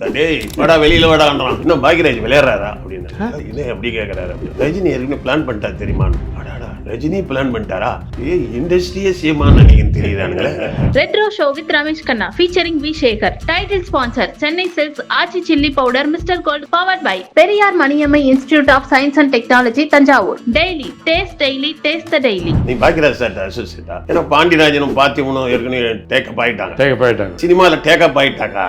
டேய் வாடா வெளியில வாடான்றான். இன்னும் பாக்யராஜ் விளையாடுறாரா அப்படின்னு. இன்னும் எப்படி கேட்கறாரு அப்படின்னு. ரஜினி ஏற்கனவே பிளான் பண்ணிட்டா தெரியுமான்னு. அடாடா ரஜினி பிளான் பண்ணிட்டாரா? இண்டஸ்ட்ரியே சேமான்னு நினைக்கிறேன் தெரியுதானுங்களே. Retro show with Ramesh Khanna featuring V. Shekhar. Title sponsor Chennai Silks Archie Chilli Powder Mr. Gold powered by Periyar Maniamai Institute of Science and Technology Tanjavur. Daily taste the daily. நீ Bhagyaraj sir அசோசியேட்டா? ஏன்னா பாண்டியராஜனும் பாத்தியமும் ஏற்கனவே take up ஆயிட்டாங்க. சினிமால take up ஆயிட்டாக்கா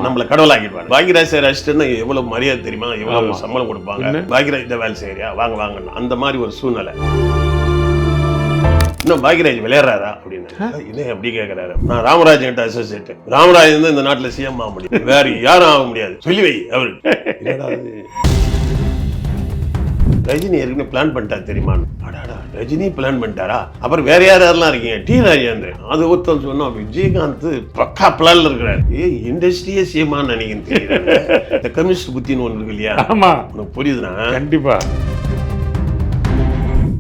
நம்மள கடவுளாக்கிடுவாங்க. Bhagyaraj sir assistant எவ்வளவு மரியாதை தெரியுமா? எவ்வளவு சம்பளம் கொடுப்பாங்க? பாக்யராஜ் வேலை செய்யறியா? வாங்க வாங்க. அந்த மாதிரி ஒரு சூழ்நிலை. இன்னும் பாக்யராஜ் விளையாடுறாரா அப்படின்னு. இன்னும் எப்படி கேட்கறாரு. நான் ராமராஜ் கிட்ட அசோசியேட். ராமராஜ் வந்து இந்த நாட்டுல சிஎம் ஆக முடியும், வேற யாரும் ஆக முடியாது. சொல்லி வை அவரு. ரஜினி ஏற்கனவே பிளான் பண்ணிட்டா தெரியுமான்னு. அடாடா ரஜினி பிளான் பண்ணிட்டாரா? அப்புறம் வேற யாரெல்லாம் இருக்கீங்க? டி ராஜேந்திரன். அது ஒருத்தன் சொன்னா விஜயகாந்த் பக்கா பிளான்ல இருக்கிறாரு. இண்டஸ்ட்ரியே சேமான்னு நினைக்கிறேன் தெரியுது. இந்த கம்யூனிஸ்ட் புத்தின்னு ஒன்று இருக்கு இல்லையா? ஆமா, உனக்கு புரியுதுனா? கண்டிப்பா.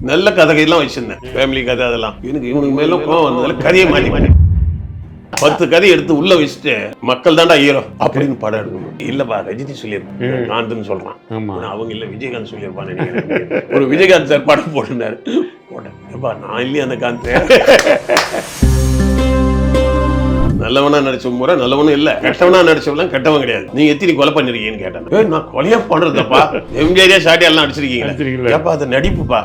நல்ல கதைகள்லாம் வச்சிருந்தேன், ஃபேமிலி கதை அதெல்லாம். இவனுக்கு மேலும் கோவம் வந்ததுல கதையை மாற்றி 10 கதை எடுத்து உள்ள வச்சுட்டு மக்கள் தாண்டா ஹீரோ அப்படின்னு படம் எடுக்கணும். இல்லப்பா ரஜினி சொல்லியிருப்பான், நான் சொல்றான். அவங்க இல்ல விஜயகாந்த் சொல்லியிருப்பான்னு நினைக்கிறேன். ஒரு விஜயகாந்த் சார் படம் போட்டுனாரு. போட்டேன்ப்பா நான் இல்லையா அந்த காந்த். நல்லவனா நடிச்ச முறை நல்லவனும் இல்ல, கெட்டவனா நடிச்சவெல்லாம் கெட்டவன் கிடையாது. நீங்க எத்தனை கொலை பண்ணிருக்கீங்கன்னு கேட்டேன். நான் கொலையா பண்றதப்பா, எம்ஜிஆரியா சாட்டி எல்லாம் அடிச்சிருக்கீங்களா? அது நடிப்புப்பா.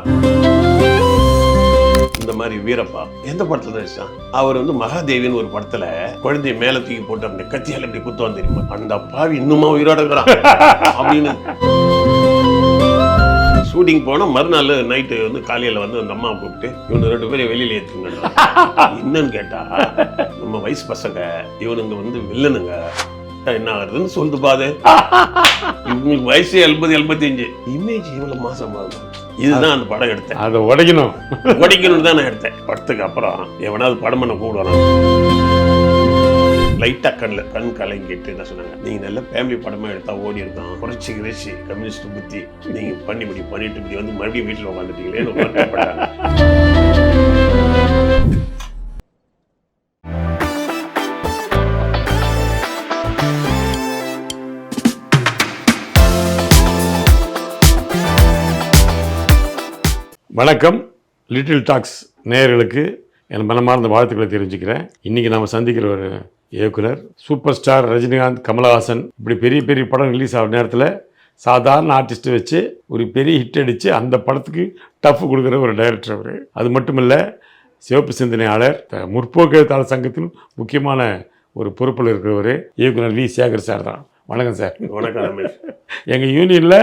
இந்த மாதிரி வீரப்பா எந்த படத்துல நடிச்சான்? அவர் வந்து மகாதேவின்னு ஒரு படத்துல குழந்தைய மேல தூக்கி போட்டு அந்த கத்தியால இப்படி குத்துவான் தெரியுமா? அந்த பாவி இன்னுமா உயிரோட இருக்கிறான் அப்படின்னு. ஷூட்டிங் போனா மறுநாள் நைட்டு வந்து காலையில வந்து அந்த அம்மா கூப்பிட்டு இவனு 2 பேரும் வெளியில ஏத்துங்க. என்னன்னு கேட்டா, நம்ம வயசு பசங்க இவனுங்க வந்து வில்லனுங்க, என்ன ஆகுதுன்னு சொல்லுது பாது. இவங்களுக்கு வயசு 80-85, இமேஜ் இவ்வளவு மாசமாகும். இதுதான் அந்த படம் எடுத்தேன். அதை உடைக்கணும்னு தான் நான் எடுத்தேன். படத்துக்கு அப்புறம் எவனாவது படம் பண்ண கூடுவானா? லைட்டா கண் கலங்கிட்டு என்ன சொன்னாங்க, நீங்க நல்ல ஃபேமிலி படமா எடுத்தா ஓடி இருக்கான், குறைச்சி கிரேச்சி கம்யூனிஸ்ட் புத்தி நீங்க பண்ணிட்டு இப்படி வந்து மறுபடியும் வீட்டுல உட்காந்துட்டீங்களேன்னு வருத்தப்பட்டாங்க. வணக்கம். லிட்டில் டாக்ஸ் நேயர்களுக்கு என் மனமார்ந்த வாழ்த்துக்களை தெரிஞ்சுக்கிறேன். இன்றைக்கி நம்ம சந்திக்கிற ஒரு இயக்குனர், சூப்பர் ஸ்டார் ரஜினிகாந்த், கமலஹாசன் இப்படி பெரிய பெரிய படம் ரிலீஸ் ஆகிற நேரத்தில் சாதாரண ஆர்டிஸ்ட்டை வச்சு ஒரு பெரிய ஹிட் அடித்து அந்த படத்துக்கு டஃப் கொடுக்குற ஒரு டைரக்டர் அவர். அது மட்டும் இல்லை, சிவப்பு சிந்தனையாளர், முற்போக்கு எழுத்தாளர் சங்கத்தின் முக்கியமான ஒரு பொறுப்பில் இருக்கிறவர் இயக்குனர் வி. சேகர் சார் தான். வணக்கம் சார். வணக்கம் ரமேஷ். எங்கள் யூனியனில்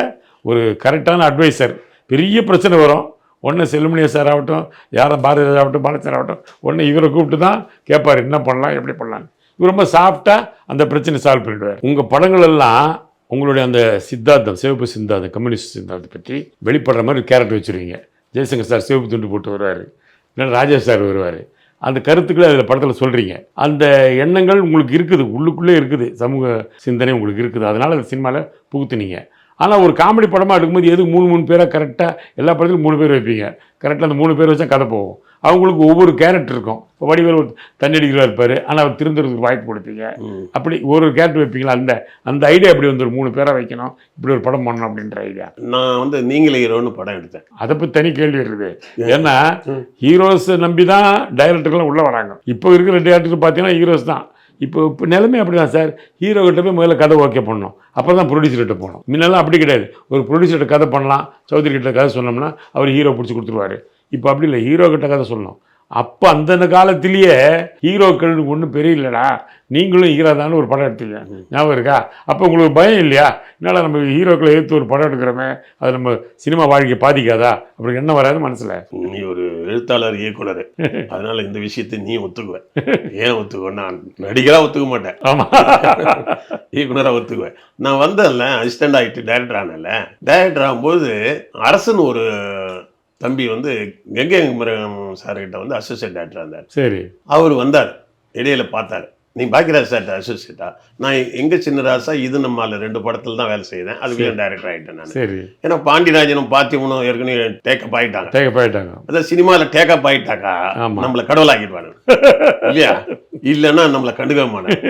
ஒரு கரெக்டான அட்வைசர். பெரிய பிரச்சனை வரும், ஒன்று செல்லுமணியா சார் ஆகட்டும், யாரும் பாரதிராஜ் ஆகட்டும், பாலச்சர் ஆகட்டும், ஒன்று இவரை கூப்பிட்டு தான் கேட்பார் என்ன பண்ணலாம் எப்படி பண்ணலாம். இவர் ரொம்ப சாஃப்டாக அந்த பிரச்சனை சால்வ் பண்ணிடுவார். உங்கள் படங்கள் எல்லாம் உங்களுடைய அந்த சித்தாந்தம், சிவப்பு சித்தாந்தம், கம்யூனிஸ்ட் சித்தாந்தத்தை பற்றி வெளிப்படுற மாதிரி கேரக்டர் வச்சுருவீங்க. ஜெய்சங்கர் சார் சிவப்பு துண்டு போட்டு வருவார், இல்லைன்னா ராஜேஷ் சார் வருவார். அந்த கருத்துக்களை அதில் படத்தில் சொல்கிறீங்க. அந்த எண்ணங்கள் உங்களுக்கு இருக்குது, உள்ளுக்குள்ளே இருக்குது, சமூக சிந்தனை உங்களுக்கு இருக்குது. அதனால் அந்த சினிமாவில் புகுத்துனீங்க. ஆனால் ஒரு காமெடி படமாக எடுக்கும்போது எதுக்கு 3 பேராக கரெக்டாக எல்லா படத்துலையும் 3 பேர் வைப்பீங்க. கரெக்டாக அந்த 3 பேர் வச்சா கதை போகும். அவங்களுக்கு ஒவ்வொரு கேரக்டர் இருக்கும். இப்போ வடிவேல் ஒரு தண்ணி அடிக்கிறா இருப்பார், ஆனால் அவர் திருந்துறதுக்கு வாய்ப்பு கொடுப்பீங்க. அப்படி ஒரு கேரக்டர் வைப்பீங்களா? அந்த ஐடியா அப்படி வந்து ஒரு 3 பேராக வைக்கணும், இப்படி ஒரு படம் பண்ணணும் அப்படின்ற ஐடியா. நான் வந்து நீங்களே ஹீரோன்னு படம் எடுத்தேன். அதை பற்றி தனி கேள்வி இருக்குது. ஏன்னா ஹீரோஸை நம்பி தான் டைரக்டர்கள்லாம் உள்ளே வராங்க. இப்போ இருக்கிற டைரக்டர் பார்த்தீங்கன்னா ஹீரோஸ் தான். இப்போ நிலைமை அப்படி தான் சார். ஹீரோ கிட்ட போய் முதல்ல கதை ஓகே பண்ணணும், அப்புறம் தான் ப்ரொடியூசர்கிட்ட போகணும். முன்னெல்லாம் அப்படி கிடையாது. ஒரு ப்ரொடியூசர்கிட்ட கதை பண்ணலாம், சௌத்ரி கிட்ட கதை சொன்னோம்னா அவர் ஹீரோ பிடிச்சி கொடுத்துருவாரு. இப்போ அப்படி இல்லை, ஹீரோ கிட்ட கதை சொல்லணும். அப்போ அந்த காலத்திலேயே ஹீரோக்கள் ஒன்றும் பெரிய இல்லைடா, நீங்களும் ஹீரோ தானே ஒரு படம் எடுத்தீங்க, ஞாபகம் இருக்கா? அப்போ உங்களுக்கு பயம் இல்லையா? என்னால் நம்ம ஹீரோக்களை எடுத்து ஒரு படம் எடுக்கிறோமே, அது நம்ம சினிமா வாழ்க்கையை பாதிக்காதா அப்படி என்ன வராது மனசில்? நீ ஒரு எழுத்தாளர், இயக்குனர், அதனால இந்த விஷயத்தை நீ ஒத்துக்குவேன். ஏன் ஒத்துக்குவேன்? நான் நடிகராக ஒத்துக்க மாட்டேன், ஆமாம் இயக்குனராக ஒத்துக்குவேன். நான் வந்தேன்ல, அசிஸ்டண்ட் ஆகிட்டு டைரக்டர் ஆனேன்ல. டைரக்டர் ஆகும்போது அரசன் ஒரு தம்பி வந்து கங்கை சார்கிட்ட வந்து அசோசியேட் டைரக்டராக இருந்தார். சரி, அவர் வந்தார், இடையில பார்த்தார். நீ பாக்கியராஜ் சார்ட்ட அசோசியேட்டா? நான் எங்க சின்ன ராசா இது நம்மால 2 படத்துல தான் வேலை செய்தேன். அதுக்குள்ளே டைரக்டர் ஆயிட்டேன் நான். சரி. ஏன்னா பாண்டியராஜனும் பாத்தியமனும் ஏற்கனவே டேக்கப் ஆயிட்டாங்க. தேவைப்பட்டாங்க. அதான் சினிமால டேக்கப் ஆயிட்டாக்கா ஆமா. நம்மள கடவுளாக்கிடுவானு இல்லையா? இல்லைன்னா நம்மளை கண்டுக்க மாட்டேன்.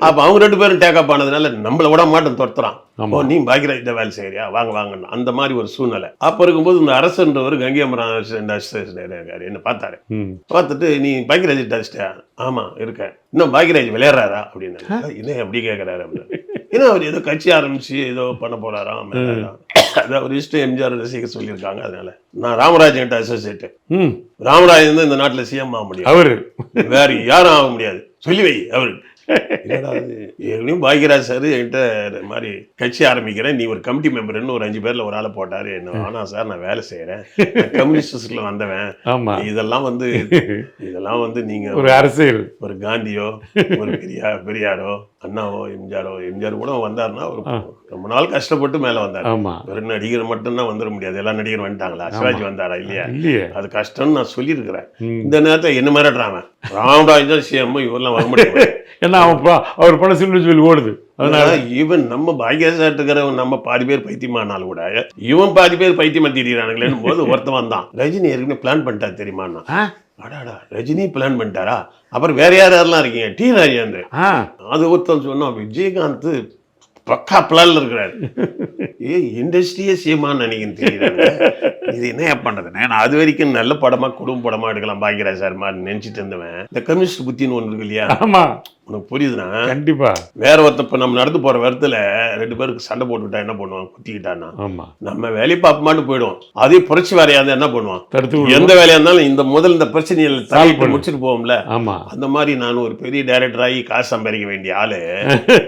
அப்ப அவங்க 2 பேரும் டேக்கப் ஆனதுனால நம்மள விட மாட்டேன், துரத்துறான். ஆமா. நீ பாக்கியராஜ் வேலை செய்யறியா, வாங்க வாங்க, அந்த மாதிரி ஒரு சூழ்நிலை. அப்ப இருக்கும்போது இந்த அரசன்றவர் கங்கையமரன் இருக்காரு, என்ன பார்த்தாரு. பார்த்துட்டு நீ பாக்கியராஜ் அடிச்சிட்டியா? ஆமா இருக்கேன். இன்னும் பாக்கியராஜ் விளையாடுறாரா அப்படின்னு. என்ன அப்படி கேட்கறாரு அப்படின்னு. ஏன்னா அவர் ஏதோ கட்சி ஆரம்பிச்சு ஏதோ பண்ண போறாராம். அது அவர் இஷ்டம், எம்ஜிஆர் ரசிக்க சொல்லியிருக்காங்க. அதனால நான் ராமராஜன் அசோசியேட். ராமராஜன் தான் இந்த நாட்டுல சிஎம் ஆக முடியும், அவரு வேற யாரும் ஆக முடியாது, சொல்லி வை அவரு. ஏற்கனவே பாக்கியராஜ் சார் என்கிட்ட மாதிரி கட்சி ஆரம்பிக்கிறேன், நீ ஒரு கமிட்டி மெம்பர்னு ஒரு 5 பேர்ல ஒரு ஆளை போட்டாரு. என்ன ஆனா சார் நான் வேலை செய்யறேன், கம்யூனிஸ்ட்ல வந்தவன், இதெல்லாம் வந்து நீங்க ஒரு அரசியல், ஒரு காந்தியோ ஒரு பெரியாரோ அண்ணாவோ எம்ஜிஆர் கூட வந்தாருன்னா ஒரு ரொம்ப நாள் கஷ்டப்பட்டு மேல வந்தாரு. வெறும் நடிகர் மட்டும்தான் வந்துட முடியாது, எல்லா நடிகரும் வந்துட்டாங்களா? சிவாஜி வந்தாரா? இல்லையா? அது கஷ்டம்னு நான் சொல்லியிருக்கிறேன். இந்த நேரத்தில் என்ன மிரட்டுறாங்க, ராமராஜ் தான் சிஎம், இவரெல்லாம் வர முடியாது. ஏன்னா அவர் பல சொல்லி ஓடுது. அதனால இவன் நம்ம பாக்கியராஜ் நம்ம பாதி பேர் பைத்தியமானாலும் கூட இவன் பாதி பேர் பைத்தியமா திடீரானுங்களேன்னு போது ஒருத்தவன் தான் ரஜினி ஏற்கனவே பிளான் பண்ணிட்டாரு தெரியுமா? அடாடா, ரஜினி பிளான் பண்ணிட்டாரா? அப்புறம் வேற யாரெல்லாம் இருக்கீங்க? டி ராஜேந்திரன். அது ஒருத்தன் சொன்னோம், விஜயகாந்த் பக்கா பிளான்ல இருக்கிறாரு. இண்டஸ்ட்ரியே சேமான்னு நினைக்கிறேன் தெரியுறாங்க. இது என்ன பண்றதுன்னு நான் அது வரைக்கும் நல்ல படமா குடும்ப படமா எடுக்கலாம் பாக்கியராஜ் சார் மாதிரி நினைச்சிட்டு இருந்தவன், இந்த கம்யூனிஸ்ட் புத்தின்னு ஒன்று இருக்கு இல்லையா? உனக்கு புரியுதுன்னா கண்டிப்பா வேற ஒருத்த இப்ப நம்ம நடந்து போற இடத்துல 2 பேருக்கு சண்டை போட்டுவிட்டா என்ன பண்ணுவான்? குத்திக்கிட்டான்னா நம்ம வேலையை பார்ப்போமான்னு போயிடுவோம். அதே புரட்சி வேலையா என்ன பண்ணுவான்? எந்த வேலையா இருந்தாலும் இந்த இந்த பிரச்சனைகளை தலையிட்டு முடிச்சுட்டு போவோம்ல. அந்த மாதிரி நான் ஒரு பெரிய டைரக்டர் ஆகி காசு சம்பாதிக்க வேண்டிய ஆளு.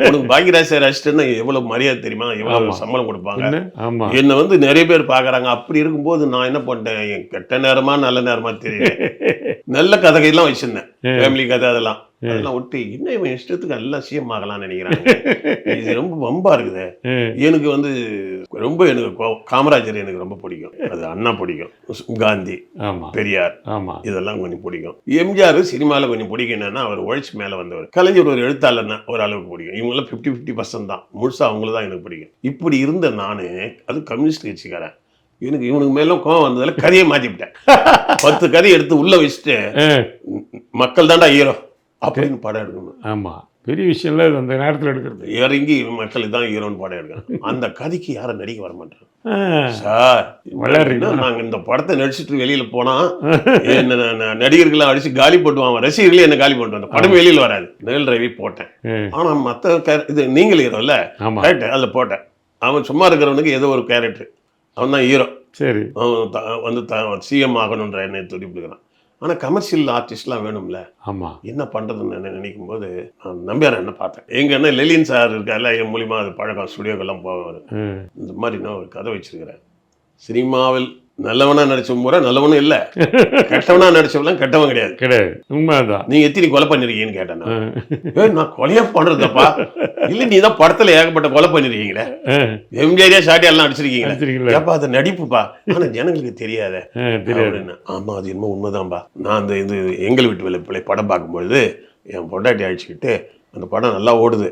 உனக்கு பாக்கியராஜ் சார் அசிஸ்டன்ட்னா எவ்வளவு மரியாதை தெரியுமா? எவ்வளவு சம்பளம் கொடுப்பாங்க? என்ன வந்து நிறைய பேர் பாக்குறாங்க. அப்படி இருக்கும்போது நான் என்ன பண்ணிட்டேன், கெட்ட நேரமா நல்ல நேரமா தெரியல, நல்ல கதைகள்லாம் வச்சிருந்தேன், ஃபேமிலி கதை அதெல்லாம் விட்டு இன்னும் இவன் இஷ்டத்துக்கு எல்லாம் சிஎம் ஆகலாம்னு நினைக்கிறாங்க. இது ரொம்ப வம்பா இருக்குது. எனக்கு வந்து ரொம்ப காமராஜர் எனக்கு ரொம்ப பிடிக்கும், அது அண்ணா பிடிக்கும், காந்தி, பெரியார் இதெல்லாம் கொஞ்சம் பிடிக்கும். எம்ஜிஆர் சினிமாவில் கொஞ்சம் பிடிக்கும். என்னன்னா அவர் உழைச்சி மேலே வந்தவர். கலைஞர் ஒரு எழுத்தாளர்னா ஒரு அளவுக்கு பிடிக்கும். இவங்கெல்லாம் 50-50% தான், முழுசா அவங்களுக்கு தான் எனக்கு பிடிக்கும். இப்படி இருந்த நானு அது கம்யூனிஸ்ட் கட்சிக்காரன். இவனுக்கு மேலும் கோவம் வந்ததால கதையை மாற்றிவிட்டேன். 10 கதையை எடுத்து உள்ள வச்சுட்டு மக்கள் தாண்டா ஹீரோ அப்படின்னு படம் எடுக்கணும். ஆமா, பெரிய விஷயம் இல்லை அந்த நேரத்தில் எடுக்கிறது. இறங்கி மக்களுக்கு தான் ஹீரோன்னு படம் எடுக்கணும். அந்த கதைக்கு யாரும் நடிக்க வர மாட்டாங்க சார். நாங்கள் இந்த படத்தை நடிச்சுட்டு வெளியில போனா என்ன நடிகர்கள்லாம் அடிச்சு காலி போட்டுவாங்க, ரசிகர்களே என்ன காலி பண்ணுவாங்க, படம் வெளியில வராது. நெல் ரவி போட்டேன். ஆனா மற்ற இது நீங்கள் ஹீரோ இல்ல, கரெக்ட், அதில் போட்டேன். அவன் சும்மா இருக்கிறவனுக்கு ஏதோ ஒரு கேரக்டர், அவன் தான் ஹீரோ. சரி, அவன் வந்து சிஎம் ஆகணுன்ற என்னை துடிப்புக்கிறான். ஆனால் கமர்ஷியல் ஆர்டிஸ்ட்லாம் வேணும்ல. ஆமாம், என்ன பண்ணுறதுன்னு நினைக்கும் போது நான் நம்பியார் என்ன பார்த்தேன். எங்கள் என்ன லெலின் சார் இருக்கார்ல, என் மூலியமாக அது பழக்கம், ஸ்டுடியோக்கெல்லாம் போவார். இந்த மாதிரி நான் ஒரு கதை வச்சிருக்கிறேன். சினிமாவில் நல்லவனா நடிச்ச முறை நல்லவனும் இல்லை, கெட்டவனா நடிச்சவெல்லாம் கெட்டவன் கிடையாது. உண்மைதான். நீங்க எத்தனை கொலை பண்ணிருக்கீங்கன்னு கேட்டேன். நான் கொலையா பண்றதப்பா இல்ல, நீ தான் படத்துல ஏகப்பட்ட கொலை பண்ணிருக்கீங்களே, எம்ஜிஆரியா ஷாட்டியா எல்லாம் அடிச்சிருக்கீங்களே, அது நடிப்புப்பா, ஆனா ஜனங்களுக்கு தெரியாத. ஆமா, அது என்னமோ உண்மைதான்பா. நான் அந்த இது எங்கள் வீட்டு வேலை படம் பார்க்கும்பொழுது என் பொண்டாட்டி அழிச்சுக்கிட்டு அந்த படம் நல்லா ஓடுது.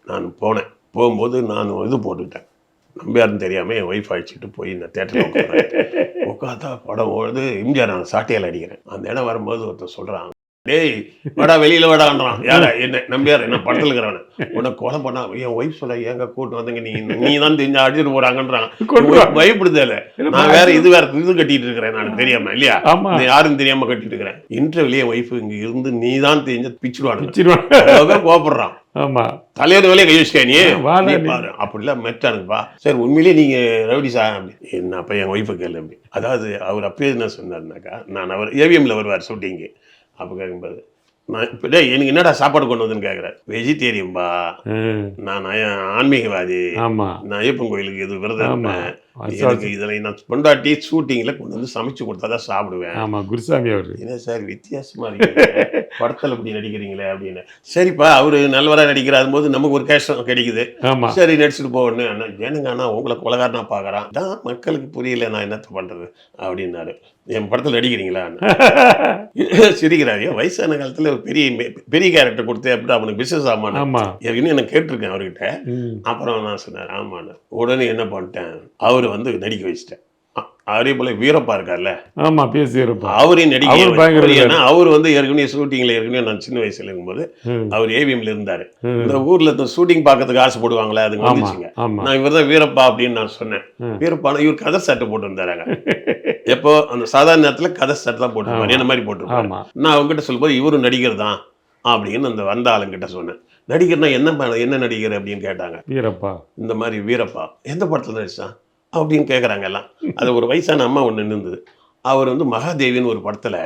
நான் போனேன். போகும்போது நான் இது போட்டுக்கிட்டேன், நம்பியாருன்னு தெரியாமல் என் ஒய்ஃப் அழிச்சிட்டு போய் இந்த தேட்டரில் உட்காந்தா படம் ஓடுது. எம்ஜிஆர் நான் சாட்டையால் அடிக்கிறேன். அந்த இடம் வரும்போது ஒருத்தர் சொல்கிறான், டேய் வாடா வெளியில் வாடான்றான். யாரா? என்ன நம்பியார்? என்ன படத்தில் இருக்கிறவன உன்னை கொலை பண்ணா? என் ஒய்ஃப் சொல்ல, ஏங்க கூட்டு வந்தீங்க, நீ தான் தெரிஞ்சு அடிச்சுட்டு போகிறாங்கன்றாங்க. பயப்படுதல, நான் வேற இது கட்டிட்டு இருக்கிறேன், நான் தெரியாம இல்லையா, யாரும் தெரியாம கட்டிட்டு இருக்கிறேன். இன்டர்வியூ என் ஒய்ஃப் இங்கே இருந்து நீ தான் தெரிஞ்ச பிச்சுடுவானுங்க, கோபப்படுறான். ஆமா, தலைவர் வேலையை கை வச்சுக்க நீ பாரு அப்படிலாம் மெட்டானுப்பா. சரி, உண்மையிலேயே நீங்க ரவுடி சார் என்ன? அப்ப என் ஒய்ஃபை கேள்வி அப்படி. அதாவது அவர் அப்பயே என்ன சொன்னார்னாக்கா, நான் அவர் ஏவிஎம்ல வருவார் ஷூட்டிங்கு. அப்போ கேட்கும்போது நான் இப்போ எனக்கு என்னடா சாப்பாடு கொண்டு வந்துன்னு கேட்குறேன். வெஜிடேரியன்பா, நான் ஆன்மீகவாதி, நான் ஐயப்பன் கோயிலுக்கு இது விரதம், எனக்கு இதில் நான் பொண்டாட்டி ஷூட்டிங்கில் கொண்டு வந்து சமைச்சு கொடுத்தா தான் சாப்பிடுவேன். ஆமாம், குருசாமி அவர். என்ன சார் வித்தியாசமா இருக்கு, படத்தில் இப்படி நடிக்கிறீங்களே அப்படின்னு. சரிப்பா அவரு நல்லவராக நடிக்கிறார் போது நமக்கு ஒரு கேஷம் கிடைக்குது, ஆமா சரி நடிச்சுட்டு போகணும். அண்ணா ஏனுங்க அண்ணா உங்களை கொலகாரனா பார்க்குறான் தான் மக்களுக்கு புரியல, நான் என்னத்த பண்ணுறது அப்படின்னாரு. என் படத்தில் நடிக்கிறீங்களா சிரிக்கிறாரு. ஏன் வயசான காலத்தில் ஒரு பெரிய கேரக்டர் கொடுத்தேன் அப்படின்னு அவனுக்கு பிசினஸ் ஆமான்னு ஆமா இன்னும் எனக்கு கேட்டிருக்கேன் அவர்கிட்ட. அப்புறம் நான் சொன்னேன் ஆமாண்ணா. உடனே என்ன பண்ணிட்டேன், அவர் வந்து நடிக்க வச்சுட்டேன். அதே போல வீரப்பா இருக்கார்ல, ஆமா பேசியிருப்பா அவரையும் அவர் நடிக்க. பயங்கர ஏன்னா அவர் வந்து ஏற்கனவே ஷூட்டிங்ல ஏற்கனவே நான் சின்ன வயசுல இருக்கும்போது அவர் ஏவிஎம்ல இருந்தாரு. இந்த ஊர்ல ஷூட்டிங் பார்க்கறதுக்கு ஆசைப்படுவாங்களே, அதுங்க ஆமா வந்துச்சுங்க. ஆமா நான் இவர் தான் வீரப்பா அப்படின்னு நான் சொன்னேன். வீரப்பான இவர் கதை சட்டை போட்டு இருந்தாராங்க. எப்போ அந்த சாதாரண நேரத்துல கதை சட்டை தான் போட்டுருப்பாரு, என்ன மாதிரி போட்டுருப்பாரு. ஆமா நான் அவங்ககிட்ட சொல்லும்போது இவரும் நடிகர் தான் அப்படின்னு அந்த வந்த ஆளுங்கிட்ட சொன்னேன். நடிகர்னா என்ன நடிகர் அப்படின்னு கேட்டாங்க. வீரப்பா இந்த மாதிரி வீரப்பா எந்த படத்துல நடிச்சான் அப்படின்னு கேட்குறாங்க எல்லாம். அது ஒரு வயசான அம்மா ஒன்று இருந்தது. அவர் வந்து மகாதேவின்னு ஒரு படத்துல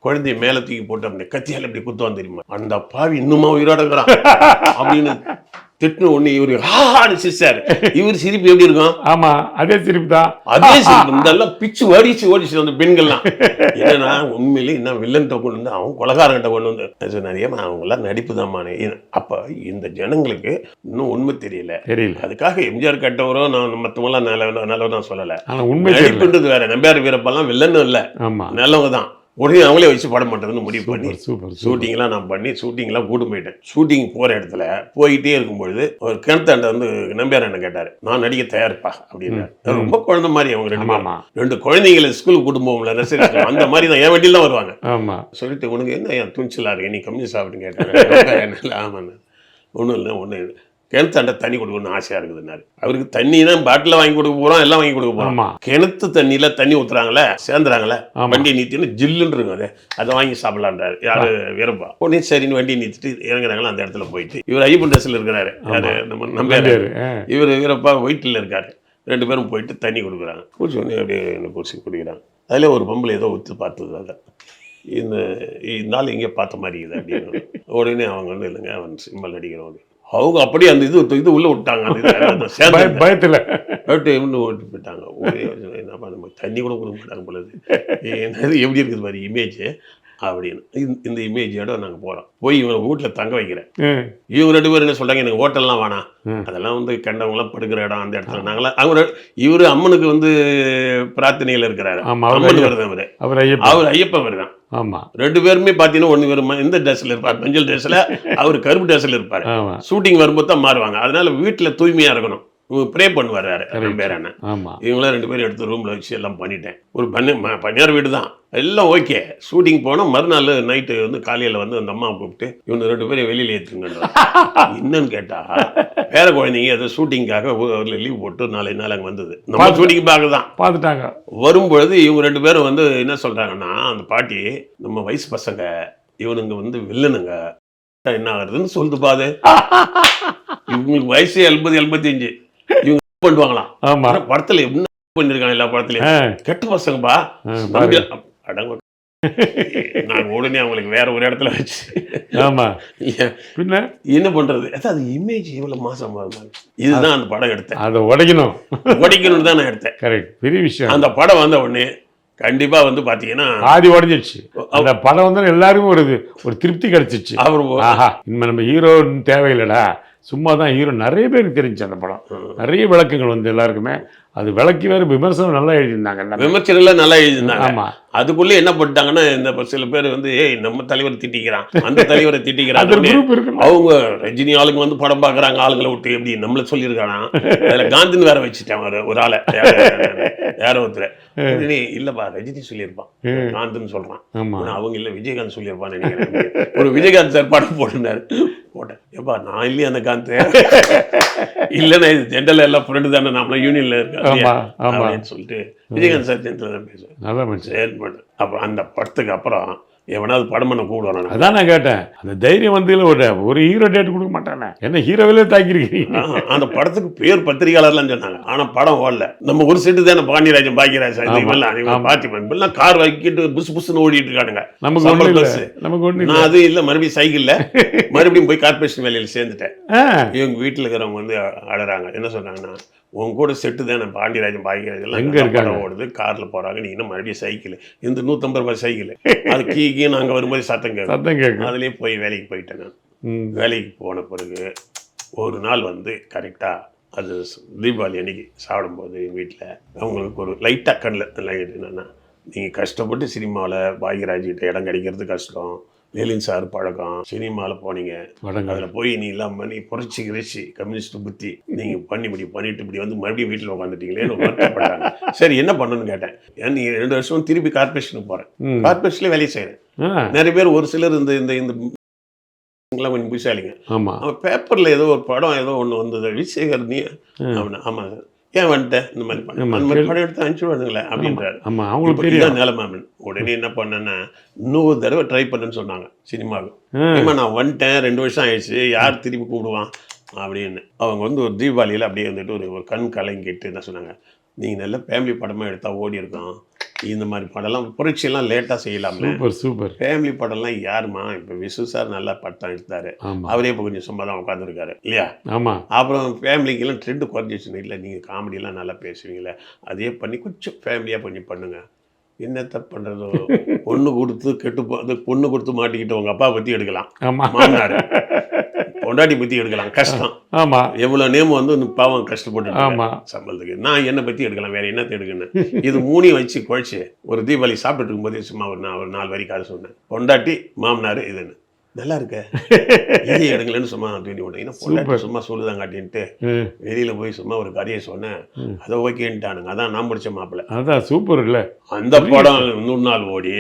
குழந்தைய மேலே தூக்கி போட்டு அப்படி கத்தியால் இப்படி குத்துவான் தெரியுமா, அந்த பாவி இன்னுமா உயிரோட இருக்கிறான் அப்படின்னு திட்டுன ஒண்ணு இவரு ஹான்னு சிரிச்சாரு. இவர் சிரிப்பு எப்படி இருக்கும்? ஆமா அதே சிரிப்பு தான், அதே சிரிப்பு. இதெல்லாம் பிச்சு ஓடிச்சு அந்த பெண்கள்லாம். ஏன்னா உண்மையிலே என்ன வில்லன்ட்ட கொண்டு வந்து அவன் கொலகாரங்கிட்ட கொண்டு வந்து சொன்னாரியா அவங்க எல்லாம் நடிப்பு தான்மானே. அப்ப இந்த ஜனங்களுக்கு இன்னும் உண்மை தெரியல. அதுக்காக எம்ஜிஆர் கட்டவரும் நான் மற்றவங்களாம் நல்லவன் நான் சொல்லல. உண்மை நடிப்புன்றது வேற. நம்பியார் வீரப்பெல்லாம் வில்லன்னு இல்லை, நல்லவங்க தான். உடனே அவங்களே வச்சு படம் பண்ணுறதுன்னு முடிவு பண்ணி ஷூட்டிங்லாம் நான் பண்ணி ஷூட்டிங்லாம் கூட்டு போயிட்டேன். ஷூட்டிங் போகிற இடத்துல போயிட்டே இருக்கும்பொழுது ஒரு கிணத்தாண்ட வந்து நம்பியார் என்ன கேட்டார், நான் நடிக்க தயாரிப்பா அப்படின்னு. ரொம்ப குழந்தை மாதிரி அவங்க ரெண்டு குழந்தைங்களை ஸ்கூலுக்கு கூட்டு போகும்ல நர்சரி, அந்த மாதிரி தான் என் வண்டியில் தான் வருவாங்க. சொல்லிட்டு உனக்கு என்ன என் துணிச்சலா இருக்கு, நீ கம்யூனிஸ்ட் அப்படின்னு கேட்டாங்க. ஆமாண்ணா ஒன்றும் இல்லை ஒன்றும் இல்லை, கிணத்தாண்ட தண்ணி கொடுக்கணும்னு ஆசையா இருக்குதுன்னாரு. அவருக்கு தண்ணி தான் பாட்டில் வாங்கி கொடுக்க போறோம், எல்லாம் வாங்கி கொடுக்க போறோம். கிணத்து தண்ணியில தண்ணி ஊத்துறாங்களே, சேர்ந்துறாங்களே, வண்டியை நீத்தின்னு ஜில்லுன்னு இருக்கும், அதை வாங்கி சாப்பிடலான்றாரு. யாரு வீரப்பா. உடனே சரின்னு வண்டியை நீத்திட்டு இறங்குறாங்களா அந்த இடத்துல போயிட்டு இவர் ஐயப்பன் ட்ரெஸ்ல இருக்கிறாரு. யாரு நம்ம நம்பியாரு. இவர் வீரப்பா ஒயிட்டில் இருக்காரு. ரெண்டு பேரும் போயிட்டு தண்ணி கொடுக்குறாங்க. குடிச்சு உடனே அப்படியே குடிச்சு குடிக்கிறாங்க. அதில் ஒரு பொம்பளை ஏதோ ஊற்று பார்த்தது. அதை இந்த நாள் எங்கேயோ பார்த்த மாதிரி இது அப்படின்னு. உடனே அவங்க வந்து இல்லைங்க அவன் சிம்பல் அடிக்கிறோம் அப்படின்னு. அவங்க அப்படியே அந்த இது உள்ள விட்டாங்க. அந்த பயத்தில் ஓட்டு போயிட்டாங்க. என்னப்பா நம்ம தண்ணி கூட கொடுக்க மாட்டாங்க பொழுது, என்னது எப்படி இருக்குது மாதிரி இமேஜ் அப்படின்னு. இந்த இமேஜோட நாங்கள் போகிறோம். போய் இவங்க வீட்டில் தங்க வைக்கிறேன். இவங்க ரெண்டு பேரும் என்ன சொல்கிறாங்க, எனக்கு ஹோட்டல்லாம் வேணாம், அதெல்லாம் வந்து கண்டவங்களாம் படுக்கிற இடம் அந்த இடத்துல நாங்களாம். அவங்க இவர் அம்மனுக்கு வந்து பிரார்த்தனையில் இருக்கிறாரு. அம்மன் வருது அவர் ஐயப்பன் வருதான். ஆமா ரெண்டு பேருமே பாத்தீங்கன்னா ஒண்ணு பேரும் இந்த ட்ரெஸ்ல இருப்பார், மஞ்சள் ட்ரெஸ்ல, அவர் கருப்பு ட்ரெஸ்ல இருப்பாரு. ஷூட்டிங் வரும்போது தான் மாறுவாங்க. அதனால வீட்டுல தூய்மையா இருக்கணும். ப்ரே பண்ணுவாரு பேரான. இவங்களாம் ரெண்டு பேரும் எடுத்து ரூம்ல வச்சு எல்லாம் பண்ணிட்டேன். ஒரு பனியார் வீடு தான், எல்லாம் ஓகே. ஷூட்டிங் போனோம். மறுநாள் நைட்டு வந்து காலையில வந்து அந்த அம்மா கூப்பிட்டு இவங்க ரெண்டு பேரும் வெளியில ஏற்றுங்க. என்னன்னு கேட்டா பேர குழந்தைங்க ஏதோ ஷூட்டிங்காக லீவ் போட்டு நாளை நாள் அங்கே வந்தது. நம்ம ஷூட்டிங் பார்க்க தான் பார்த்துட்டாங்க. வரும்பொழுது இவங்க ரெண்டு பேரும் வந்து என்ன சொல்றாங்கன்னா, அந்த பாட்டி நம்ம வயசு பசங்க, இவனுங்க வந்து வில்லனுங்க, என்ன ஆகுறதுன்னு சொல்லுது பாது. இவங்களுக்கு வயசு 70-75. இவங்க பண்ணுவாங்களாம். ஆமா படத்துல என்ன பண்ணிருக்காங்க, எல்லா படத்துலயும் கெட்ட பசங்கப்பா. அடங்க நான் உடனே அவங்களுக்கு வேற ஒரு இடத்துல வச்சு என்ன பண்றது, அது இமேஜ் இவ்வளவு மாசமா இருந்தாங்க. இதுதான் அந்த படம் எடுத்தேன். அதை உடைக்கணும்னு தான் நான் எடுத்தேன். கரெக்ட், பெரிய விஷயம். அந்த படம் வந்த உடனே கண்டிப்பா வந்து பாத்தீங்கன்னா ஆதி உடஞ்சிடுச்சு. அந்த படம் வந்து எல்லாருக்கும் ஒரு திருப்தி கிடைச்சிச்சு. அவர் இனிமே நம்ம ஹீரோ தேவையில்லடா, சும்மா தான் ஹீரோ. நிறைய பேருக்கு தெரிஞ்சு அந்த படம், நிறைய விளக்கங்கள் வந்து எல்லாருக்குமே. அது விளக்கி வேறு விமர்சனம் நல்லா எழுதியிருந்தாங்க. விமர்சனம் நல்லா எழுதியிருந்தாங்க. ஆமா, அதுக்குள்ளே என்ன பண்ணிட்டாங்கன்னா, இந்த சில பேர் வந்து ஏய் நம்ம தலைவர் திட்டிக்கிறான், அந்த தலைவரை திட்டிக்கிறான். அவங்க ரஜினி ஆளுங்க வந்து படம் பார்க்குறாங்க, ஆளுங்களை விட்டு எப்படி நம்மள சொல்லியிருக்கானா. அதில் காந்தின்னு வேற வச்சுட்டேன் ஒரு ஆளை, யாரோ ஒருத்தர். இல்லப்பா ரஜினி சொல்லியிருப்பான், காந்தின்னு சொல்றான். அவங்க இல்லை விஜயகாந்த் சொல்லியிருப்பான்னு நினைக்கிறேன். ஒரு விஜயகாந்த் சார் படம் போட்டிருந்தாரு. போட்டேன், எப்பா நான் இல்லையா அந்த காந்த் இல்லைன்னா இது ஜென்ரல் எல்லாம் ஃப்ரெண்டு தானே, நம்மள யூனியன்ல இருக்கா அப்படின்னு சொல்லிட்டு விஜயகாந்த் சார் ஜென்ரல் தான் பேசுவேன். நல்லா பண்ணேன். அப்புறம் அந்த படத்துக்கு அப்புறம் எவனாவது படம் பண்ண கூடுவான். அதான் நான் கேட்டேன், அந்த தைரியம் வந்து ஒரு ஹீரோ டேட் கொடுக்க மாட்டானே, என்ன ஹீரோவிலே தாக்கிருக்கீங்க. அந்த படத்துக்கு பேர் பத்திரிகையாளர்லாம் சொன்னாங்க. ஆனா படம் ஓடல. நம்ம ஒரு செட்டு தானே, பாண்டியராஜன் பாக்கியராஜ் பார்த்திபன் கார் வைக்கிட்டு புசு புசுன்னு ஓடிட்டு இருக்கானுங்க. நமக்கு நான் அது இல்லை, மறுபடியும் சைக்கிள்ல மறுபடியும் போய் கார்பரேஷன் வேலையில் சேர்ந்துட்டேன். இவங்க வீட்டில் இருக்கிறவங்க வந்து அழறாங்க. என்ன சொன்னாங்கன்னா, உங்க கூட செட்டு தானே பாண்டியராஜன் பாக்கியராஜ் எல்லாம் எங்க இருக்காங்க ஓடுது, கார்ல போறாங்க, நீ இன்னும் மறுபடியும் சைக்கிள் இந்த 150 ரூபாய் சைக்கிள் அது கீ இங்கேயும் நாங்கள் வரும்போது சத்தம் கேட்கும். அதுலேயே போய் வேலைக்கு போயிட்டேன் நான். வேலைக்கு போன பிறகு ஒரு நாள் வந்து கரெக்டாக அது தீபாவளி அன்னைக்கு சாப்பிடும்போது எங்கள் வீட்டில் அவங்களுக்கு ஒரு லைட்டாக கண்ணில் லைட் என்னென்னா, நீங்கள் கஷ்டப்பட்டு சினிமாவில் பாக்யராஜ்கிட்ட இடம் கிடைக்கிறது கஷ்டம், லலின் சார் பழக்கம், சினிமாவில் போனீங்க, அதில் போய் நீ எல்லாம் பண்ணி புரட்சி கிரச்சி கம்யூனிஸ்ட் புத்தி நீங்கள் பண்ணிட்டு இப்படி வந்து மறுபடியும் வீட்டில் உட்காந்துட்டீங்களேன்னு வருத்தப்பட்டாங்க. சரி என்ன பண்ணணும்னு கேட்டேன். ஏன் நீங்கள் 2 வருஷம் திருப்பி கார்பரேஷனுக்கு போகிறேன், கார்பரேஷன்லேயே வேலையை செய்கிறேன். நிறைய பேர் ஒரு சிலர் இந்த இந்த இந்த கொஞ்சம் புஷாலிங்க. அவன் பேப்பரில் ஏதோ ஒரு படம் ஏதோ ஒன்று வந்தது, விஜயசேகர் நீ அப்படின்னா, ஆமாம் சார் ஏன் வந்துட்டேன் இந்த மாதிரி படம் எடுத்து அனுப்பிச்சுடுவானுங்களே அப்படின்றாரு. அவங்களுக்கு நிலைமை அப்படின்னு. உடனே என்ன பண்ணேன்னா, இன்னொரு தடவை ட்ரை பண்ணுன்னு சொன்னாங்க சினிமாவுக்கு. நான் வந்துட்டேன் 2 வருஷம் ஆயிடுச்சு, யார் திருப்பி கூப்பிடுவான் அப்படின்னு. அவங்க வந்து ஒரு தீபாவளியில் அப்படியே வந்துட்டு ஒரு கண் கலங்கிட்டு என்ன சொன்னாங்க, நீங்கள் நல்ல ஃபேமிலி படமாக எடுத்தால் ஓடி இருக்கோம், இந்த மாதிரி படம்லாம் புரட்சியெல்லாம் லேட்டாக செய்யலாம். சூப்பர் ஃபேமிலி படம்லாம் யாருமா, இப்போ விசு சார் நல்லா படம் எடுத்தாரு, அவரே இப்போ கொஞ்சம் சும்மா தான் உட்காந்துருக்காரு இல்லையா. ஆமாம். அப்புறம் ஃபேமிலிக்கெல்லாம் ட்ரெண்டு குறைஞ்சிச்சுன்னு இல்லை, நீங்கள் காமெடியெல்லாம் நல்லா பேசுவீங்களே, அதே பண்ணி கொஞ்சம் ஃபேமிலியாக கொஞ்சம் பண்ணுங்க. என்னத்த பண்ணுறதோ, பொண்ணு கொடுத்து மாட்டிக்கிட்டு உங்கள் அப்பா பற்றி எடுக்கலாம், மாமனார் பொண்டாட்டி பற்றி எடுக்கலாம், கஷ்டம். ஆமாம். எவ்வளோ நேம் வந்து பாவம் கஷ்டப்பட்டு சம்பளத்துக்கு, நான் என்னை பற்றி எடுக்கலாம், வேற என்னத்தை எடுக்கணும். இது 3 வச்சு குழைச்சி ஒரு தீபாவளி சாப்பிட்டுட்டு இருக்கும்போது சும்மா ஒரு 4 வரி கதை சொன்னேன். பொண்டாட்டி மாமனார் இதுன்னு நல்லா இருக்க இதே எடுங்களேன்னு சும்மா தூண்டி விட்டேன். ஏன்னா பொண்டாட்டி சும்மா சொல்லுதான் காட்டின்ட்டு வெளியில் போய் சும்மா ஒரு கதையை சொன்னேன், அதை ஓகேன்ட்டானுங்க. அதான் நான் படித்த மாப்பிள்ளை. அதான் சூப்பர் இல்லை. அந்த படம் 100 நாள் ஓடி,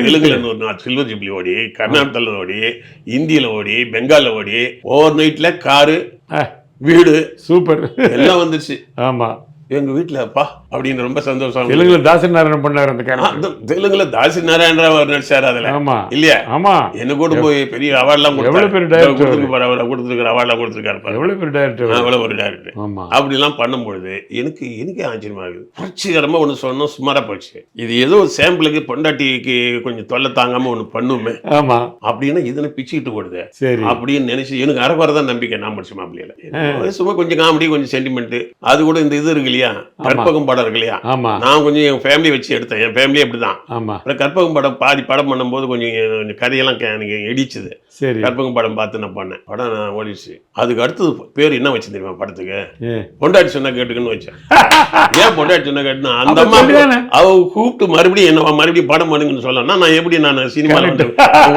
தெலுங்குல 100 நாள் சில்வர் ஜூப்ளி ஓடி, கர்நாடகாவில் ஓடி, இந்தியில் ஓடி, பெங்காலில் ஓடி, ஓவர் நைட்டில் காரு வீடு சூப்பர் எல்லாம் வந்துருச்சு. ஆமாம். எங்கள் வீட்டில் அப்பா அப்படின்னு ரொம்ப சந்தோஷம். தெலுங்குல தாசி நாராயணன் பண்ணார் அந்த கேரக்டர். தெலுங்குல தாசி நாராயண நடிச்சார் அதில். ஆமா இல்லையா. ஆமா. என்ன கூட போய் பெரிய அவார்ட்லாம் கொடுத்துருக்காரு, அவார்ட்லாம் கொடுத்துருக்காரு. எவ்வளோ பெரிய டைரக்டர், எவ்வளோ ஒரு டைரக்டர். அப்படிலாம் பண்ணும்பொழுது எனக்கே ஆச்சரியமா இருக்குது. புரட்சிகரமாக ஒன்று சொன்னோம், சுமாராக போச்சு. இது ஏதோ ஒரு சாம்பிளுக்கு பொண்டாட்டிக்கு கொஞ்சம் தொல்லை தாங்காமல் ஒன்று பண்ணுமே. ஆமா. அப்படின்னா இதனை பிச்சுக்கிட்டு கொடுது சரி அப்படின்னு நினைச்சு எனக்கு அரைக்குறை தான் நம்பிக்கை. நான் படிச்ச மாப்பிள்ளையில சும்மா கொஞ்சம் காமெடி, கொஞ்சம் சென்டிமெண்ட், அது கூட இந்த இது இருக்கு இல்லையா, கற்பகம் படம் இருக்கு இல்லையா. நான் கொஞ்சம் என் ஃபேமிலி வச்சு எடுத்தேன், என் ஃபேமிலி அப்படிதான். அப்புறம் கற்பகம் படம் பாதி படம் பண்ணும்போது கொஞ்சம் கதையெல்லாம் எனக்கு இடிச்சுது. கற்பகம் படம் பார்த்து நான் பண்ணேன், படம் நான் ஓடிச்சு. அதுக்கு அடுத்தது பேர் என்ன வச்சு தெரியுமா படத்துக்கு, பொண்டாட்டி சொன்னா கேட்டுக்குன்னு வச்சேன். ஏன் பொண்டாட்டி சொன்னா கேட்டுனா, அந்த அம்மா அவ கூப்பிட்டு மறுபடியும் படம் பண்ணுங்கன்னு சொல்லலாம். நான் எப்படி நான் சினிமாவில் வந்து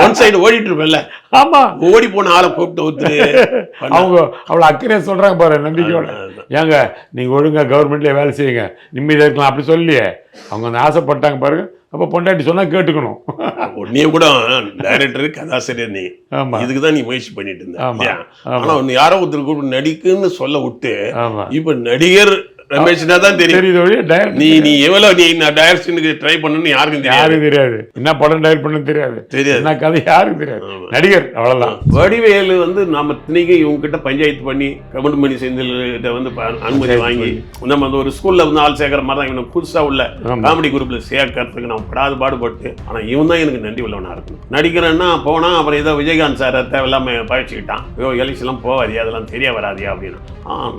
ஒன் சைடு ஓடிட்டு இருப்பேன்ல. ஆமா. ஓடி போன ஆளை கூப்பிட்டு ஒருத்தர் அவங்க அவ்வளோ அக்கறையா சொல்றாங்க பாரு, நம்பிக்கையோட. ஏங்க நீங்க ஒழுங்கா கவர்மெண்ட்லேயே வேலை செய்யுங்க, நிம்மதியாக இருக்கலாம் அப்படி சொல்லியே அவங்க அந்த ஆசைப்பட்டாங்க பாருங்க. அப்போ பொண்டாட்டி சொன்னா கேட்டுக்கணும். நீ கூட டைரக்டர் கதாசிரியர், நீ இதுக்கு தான் நீ முயற்சி பண்ணிட்டு இருந்த. ஆனா யாரோ ஒருத்தர் கூட நடிக்குன்னு சொல்ல விட்டு இப்ப நடிகர் ரமேஷ்னா தான் தெரியும். நீ எவ்வளவு நீ டைரக்ஷனுக்கு ட்ரை பண்ணணும்னு யாருக்கும் தெரியாது. என்ன படம் டைரக்ட் பண்ணு தெரியாது, என்ன கதை யாருக்கும் தெரியாது. நடிகர் அவ்வளவுதான். வடிவேலு வந்து நாம திணைக்கு இவங்க கிட்ட பஞ்சாயத்து பண்ணி கவுண்டமணி செந்தில்கிட்ட வந்து அனுமதி வாங்கி நம்ம வந்து ஒரு ஸ்கூல்ல வந்து ஆள் சேர்க்கிற மாதிரி தான் இவனை புதுசா உள்ள காமெடி குரூப்ல சேர்க்கறதுக்கு நான் படாது பாடுபட்டு. ஆனா இவன் தான் எனக்கு நன்றி உள்ளவனா இருக்கணும். நடிக்கிறேன்னா போனா அப்புறம் ஏதோ விஜயகாந்த் சார் தேவையில்லாம பயிற்சிக்கிட்டான், எலெக்ஷன்லாம் போவாதியா, அதெல்லாம் தெரிய வராதியா அப்படின்னு.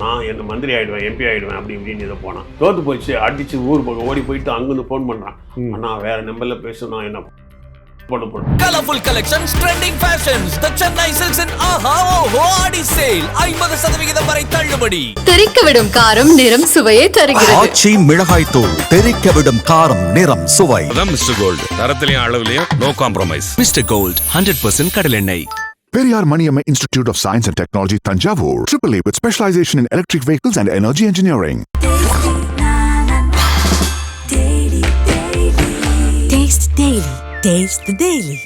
நான் என்ன மந்திரி ஆயிடுவேன், எம்பி ஆயிடுவேன் அப்படி இப்படின்னு இதை போனான். தோத்து போச்சு, அடிச்சு ஊர் பக்கம் ஓடி போயிட்டு அங்கிருந்து போன் பண்றான். ஆனா வேற நம்பர்ல பேசணும், என்ன Colorful collections, trending fashions. The Chennai Silks in Aha Oho Adi sale 50% வரை தள்ளுபடி. தெறிக்கவிடும் காரம் நிறம் சுவையை தருகிறது. ஆச்சி மிளகாய் தூள் தெறிக்கவிடும் காரம் நிறம் சுவை. அதான் மிஸ்டர் கோல்ட், தரத்திலையும் அளவுலையும் நோ காம்ப்ரமைஸ். மிஸ்டர் கோல்ட் 100% கடல் எண்ணெய். Periyar Maniamma Institute of Science and Technology, Tanjavur, AAA with specialization in electric vehicles and energy engineering. Taste Daily. Taste the Daily.